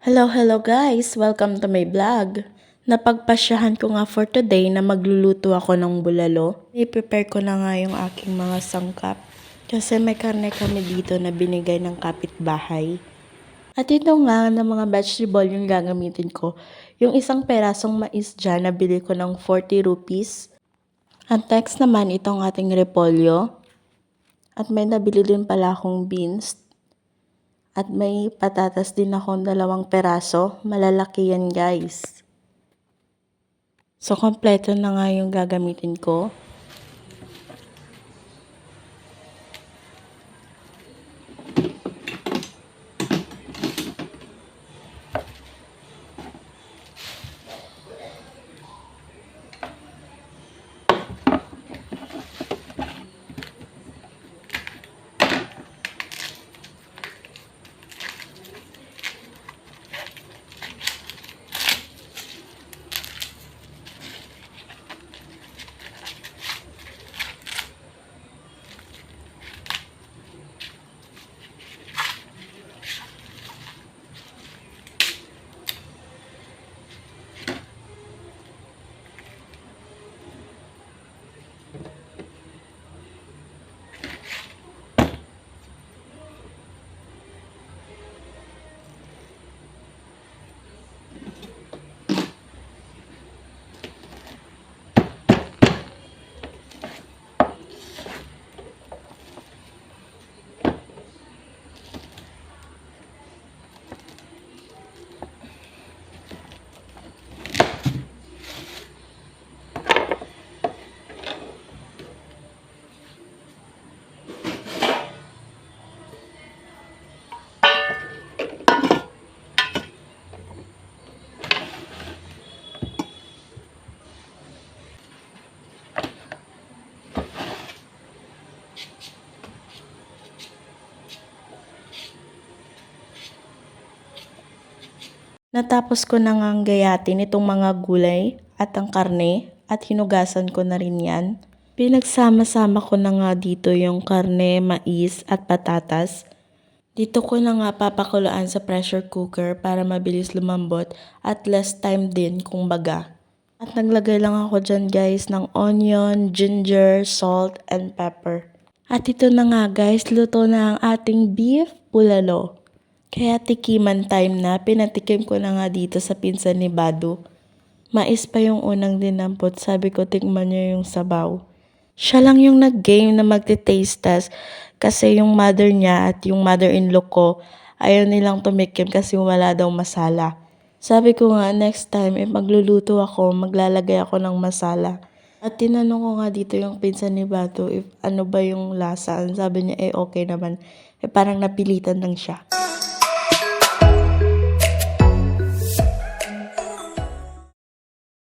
Hello guys! Welcome to my vlog. Napagpasyahan ko nga for today na magluluto ako ng bulalo. I-prepare ko na nga yung aking mga sangkap. Kasi may karne kami dito na binigay ng kapitbahay. At ito nga na mga vegetable yung gagamitin ko. Yung isang perasong mais dyan, nabili ko ng 40 rupees. At next naman itong ating repolyo. At may nabili din pala akong beans. At may patatas din akong 2 peraso. Malalaki yan guys. So, kompleto na nga yung gagamitin ko. Natapos ko na ngang gayatin itong mga gulay at ang karne at hinugasan ko na rin yan. Pinagsama-sama ko na nga dito yung karne, mais at patatas. Dito ko na nga papakuloan sa pressure cooker para mabilis lumambot at less time din kung baga. At naglagay lang ako dyan guys ng onion, ginger, salt, and pepper. At ito na nga guys, luto na ang ating beef bulalo. Kaya tikiman time na, pinatikim ko na nga dito sa pinsan ni Badu. Mais pa yung unang dinampot, sabi ko tikman niyo yung sabaw. Siya lang yung nag-game na magte-taste test kasi yung mother niya at yung mother-in-law ko ayaw nilang tumikim kasi wala daw masala. Sabi ko nga next time magluluto ako, maglalagay ako ng masala. At tinanong ko nga dito yung pinsan ni Badu if ano ba yung lasa. Sabi niya okay naman, parang napilitan lang siya.